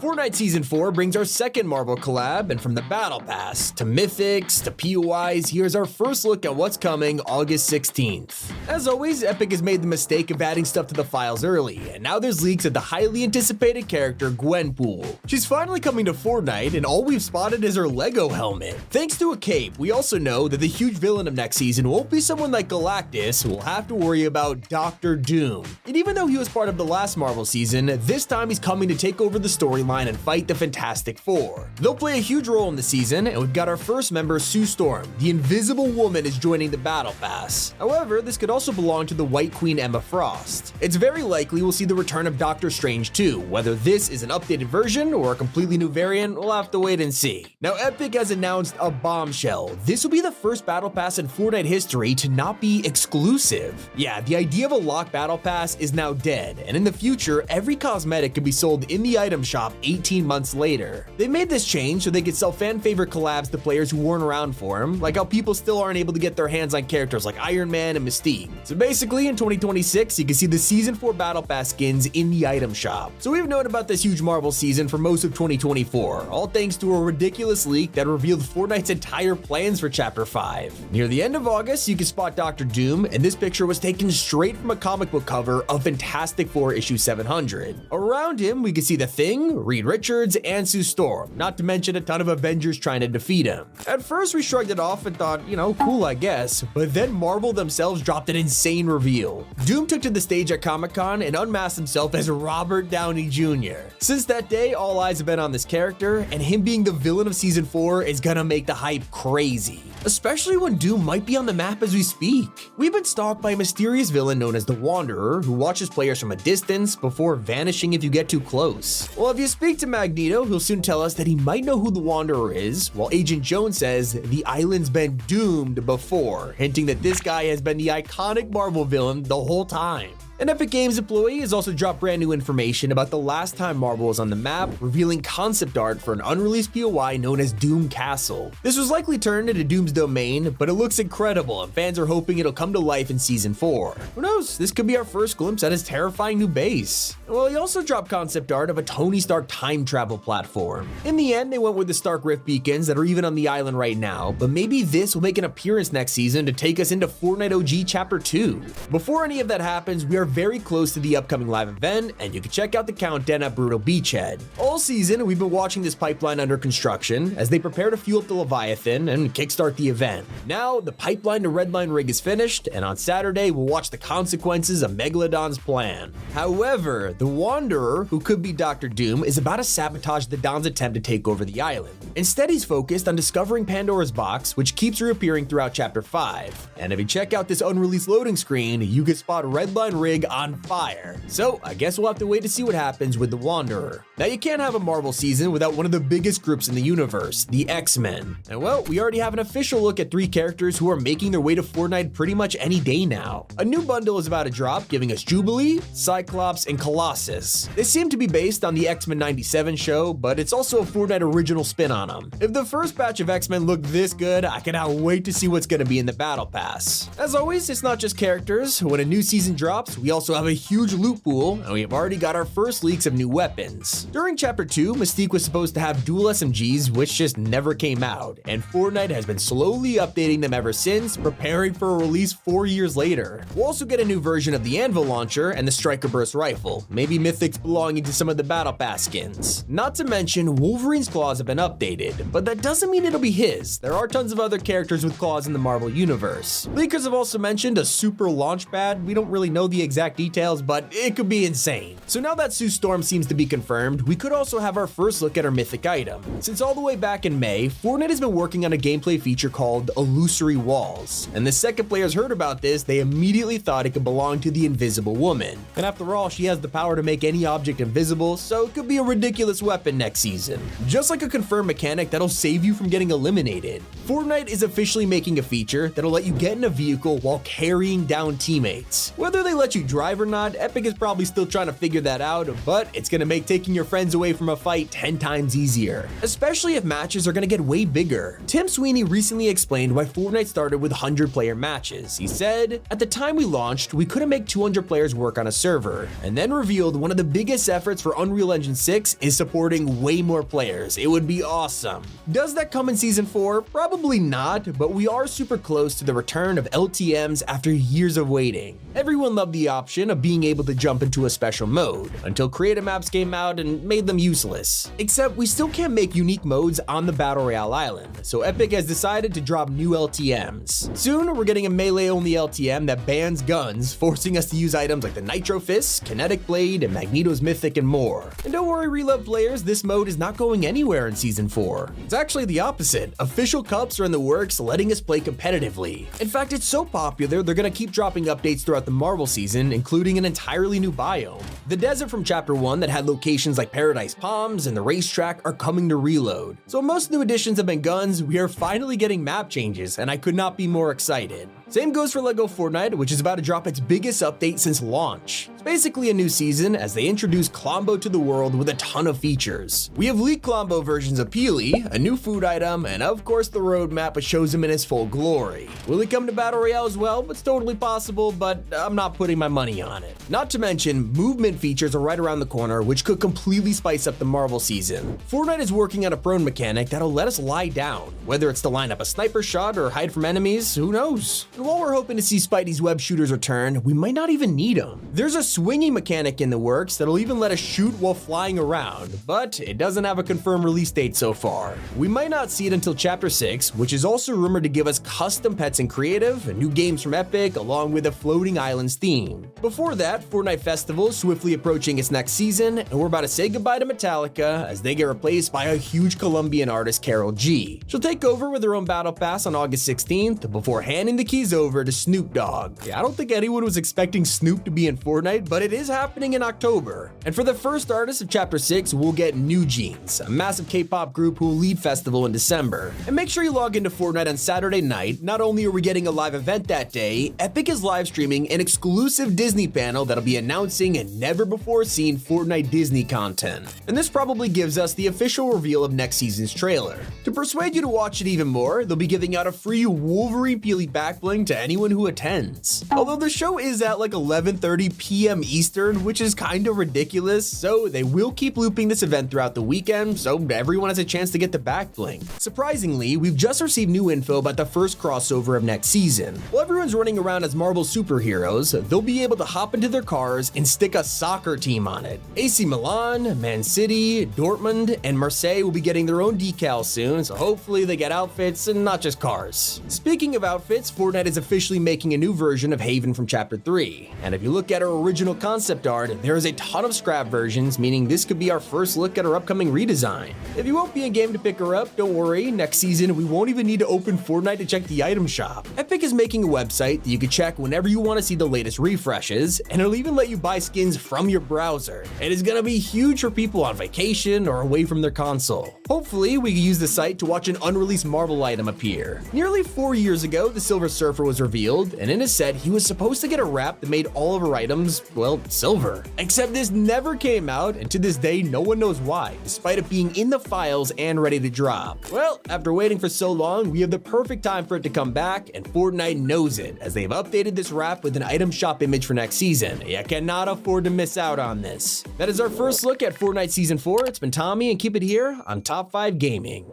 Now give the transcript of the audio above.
Fortnite Season 4 brings our second Marvel collab, and from the Battle Pass, to Mythics, to POIs, here's our first look at what's coming August 16th. As always, Epic has made the mistake of adding stuff to the files early, and now there's leaks of the highly anticipated character Gwenpool. She's finally coming to Fortnite, and all we've spotted is her Lego helmet. Thanks to a cape, we also know that the huge villain of next season won't be someone like Galactus, who will have to worry about Doctor Doom. And even though he was part of the last Marvel season, this time he's coming to take over the storyline and fight the Fantastic Four. They'll play a huge role in the season, and we've got our first member, Sue Storm. The Invisible Woman is joining the Battle Pass. However, this could also belong to the White Queen Emma Frost. It's very likely we'll see the return of Doctor Strange too. Whether this is an updated version or a completely new variant, we'll have to wait and see. Now, Epic has announced a bombshell. This will be the first Battle Pass in Fortnite history to not be exclusive. Yeah, the idea of a locked Battle Pass is now dead, and in the future, every cosmetic could be sold in the item shop 18 months later. They made this change so they could sell fan favorite collabs to players who weren't around for them, like how people still aren't able to get their hands on characters like Iron Man and Mystique. So basically, in 2026, you can see the Season 4 Battle Pass skins in the item shop. So we've known about this huge Marvel season for most of 2024, all thanks to a ridiculous leak that revealed Fortnite's entire plans for Chapter 5. Near the end of August, you can spot Doctor Doom, and this picture was taken straight from a comic book cover of Fantastic Four issue 700. Around him, we can see the Thing, Reed Richards, and Sue Storm, not to mention a ton of Avengers trying to defeat him. At first, we shrugged it off and thought, cool, I guess, but then Marvel themselves dropped an insane reveal. Doom took to the stage at Comic-Con and unmasked himself as Robert Downey Jr. Since that day, all eyes have been on this character, and him being the villain of Season 4 is gonna make the hype crazy, especially when Doom might be on the map as we speak. We've been stalked by a mysterious villain known as the Wanderer, who watches players from a distance before vanishing if you get too close. Well, if you speak to Magneto, he'll soon tell us that he might know who the Wanderer is, while Agent Jones says the island's been doomed before, hinting that this guy has been the iconic Marvel villain the whole time. An Epic Games employee has also dropped brand new information about the last time Marvel was on the map, revealing concept art for an unreleased POI known as Doom Castle. This was likely turned into Doom's domain, but it looks incredible and fans are hoping it'll come to life in Season 4. Who knows, this could be our first glimpse at his terrifying new base. Well, he also dropped concept art of a Tony Stark time travel platform. In the end, they went with the Stark Rift beacons that are even on the island right now, but maybe this will make an appearance next season to take us into Fortnite OG Chapter 2. Before any of that happens, we are very close to the upcoming live event, and you can check out the countdown at Brutal Beachhead. All season, we've been watching this pipeline under construction as they prepare to fuel up the Leviathan and kickstart the event. Now, the pipeline to Redline Rig is finished, and on Saturday, we'll watch the consequences of Megalodon's plan. However, the Wanderer, who could be Doctor Doom, is about to sabotage the Don's attempt to take over the island. Instead, he's focused on discovering Pandora's box, which keeps reappearing throughout Chapter 5. And if you check out this unreleased loading screen, you can spot Redline Rig on fire. So I guess we'll have to wait to see what happens with the Wanderer. Now, you can't have a Marvel season without one of the biggest groups in the universe, the X-Men. And well, we already have an official look at 3 characters who are making their way to Fortnite pretty much any day now. A new bundle is about to drop, giving us Jubilee, Cyclops, and Colossus. They seem to be based on the X-Men 97 show, but it's also a Fortnite original spin on them. If the first batch of X-Men look this good, I cannot wait to see what's gonna be in the Battle Pass. As always, it's not just characters. When a new season drops, we also have a huge loot pool, and we have already got our first leaks of new weapons. During Chapter 2, Mystique was supposed to have dual SMGs, which just never came out, and Fortnite has been slowly updating them ever since, preparing for a release 4 years later. We'll also get a new version of the Anvil launcher and the Striker Burst rifle, maybe mythics belonging to some of the Battle Pass skins. Not to mention, Wolverine's claws have been updated, but that doesn't mean it'll be his. There are tons of other characters with claws in the Marvel universe. Leakers have also mentioned a super launch pad. We don't really know the exact details, but it could be insane. So now that Sue Storm seems to be confirmed, we could also have our first look at our mythic item. Since all the way back in May, Fortnite has been working on a gameplay feature called Illusory Walls, and the second players heard about this, they immediately thought it could belong to the Invisible Woman. And after all, she has the power to make any object invisible, so it could be a ridiculous weapon next season. Just like a confirmed mechanic that'll save you from getting eliminated. Fortnite is officially making a feature that'll let you get in a vehicle while carrying down teammates. Whether they let you drive or not, Epic is probably still trying to figure that out, but it's gonna make taking your friends away from a fight 10 times easier, especially if matches are gonna get way bigger. Tim Sweeney recently explained why Fortnite started with 100-player matches. He said, "At the time we launched, we couldn't make 200 players work on a server," and then revealed one of the biggest efforts for Unreal Engine 6 is supporting way more players. It would be awesome. Does that come in Season 4? Probably not, but we are super close to the return of LTMs after years of waiting. Everyone loved the option of being able to jump into a special mode, until creative maps came out and made them useless. Except we still can't make unique modes on the Battle Royale island, so Epic has decided to drop new LTMs. Soon, we're getting a melee-only LTM that bans guns, forcing us to use items like the Nitro Fist, Kinetic Blade, and Magneto's Mythic, and more. And don't worry, Reloved players, this mode is not going anywhere in Season 4. It's actually the opposite. Official cups are in the works, letting us play competitively. In fact, it's so popular, they're gonna keep dropping updates throughout the Marvel season, including an entirely new biome. The desert from Chapter 1 that had locations like Paradise Palms and the racetrack are coming to Reload. So most new additions have been guns, we are finally getting map changes, and I could not be more excited. Same goes for LEGO Fortnite, which is about to drop its biggest update since launch. It's basically a new season as they introduce Klombo to the world with a ton of features. We have leaked Klombo versions of Peely, a new food item, and of course the roadmap which shows him in his full glory. Will it come to Battle Royale as well? It's totally possible, but I'm not putting my money on it. Not to mention, movement features are right around the corner, which could completely spice up the Marvel season. Fortnite is working on a prone mechanic that'll let us lie down. Whether it's to line up a sniper shot or hide from enemies, who knows? And while we're hoping to see Spidey's web shooters return, we might not even need them. There's a swinging mechanic in the works that'll even let us shoot while flying around, but it doesn't have a confirmed release date so far. We might not see it until Chapter 6, which is also rumored to give us custom pets and creative, new games from Epic, along with a floating islands theme. Before that, Fortnite Festival is swiftly approaching its next season, and we're about to say goodbye to Metallica as they get replaced by a huge Colombian artist, Karol G. She'll take over with her own battle pass on August 16th before handing the keys over to Snoop Dogg. Yeah, I don't think anyone was expecting Snoop to be in Fortnite, but it is happening in October. And for the first artist of Chapter 6, we'll get New Jeans, a massive K-pop group who will lead Festival in December. And make sure you log into Fortnite on Saturday night. Not only are we getting a live event that day, Epic is live streaming an exclusive Disney panel that'll be announcing a never-before-seen Fortnite Disney content. And this probably gives us the official reveal of next season's trailer. To persuade you to watch it even more, they'll be giving out a free Wolverine Peely back bling to anyone who attends. Although the show is at like 11:30 p.m. Eastern, which is kinda ridiculous, so they will keep looping this event throughout the weekend so everyone has a chance to get the back bling. Surprisingly, we've just received new info about the first crossover of next season. While everyone's running around as Marvel superheroes, they'll be able to hop into their cars and stick a soccer team on it. AC Milan, Man City, Dortmund, and Marseille will be getting their own decals soon, so hopefully they get outfits and not just cars. Speaking of outfits, Fortnite is officially making a new version of Haven from Chapter 3. And if you look at our original concept art, there is a ton of scrap versions, meaning this could be our first look at our upcoming redesign. If you won't be in game to pick her up, don't worry, next season we won't even need to open Fortnite to check the item shop. Epic is making a website that you can check whenever you want to see the latest refreshes, and it'll even let you buy skins from your browser. It is gonna be huge for people on vacation or away from their console. Hopefully, we can use the site to watch an unreleased Marvel item appear. Nearly 4 years ago, the Silver Surfer was revealed, and in a set, he was supposed to get a wrap that made all of our items, well, silver. Except this never came out, and to this day, no one knows why, despite it being in the files and ready to drop. Well, after waiting for so long, we have the perfect time for it to come back, and Fortnite knows it, as they've updated this wrap with an item shop image for next season. You cannot afford to miss out on this. That is our first look at Fortnite Season 4. It's been Tommy, and keep it here on Top 5 Gaming.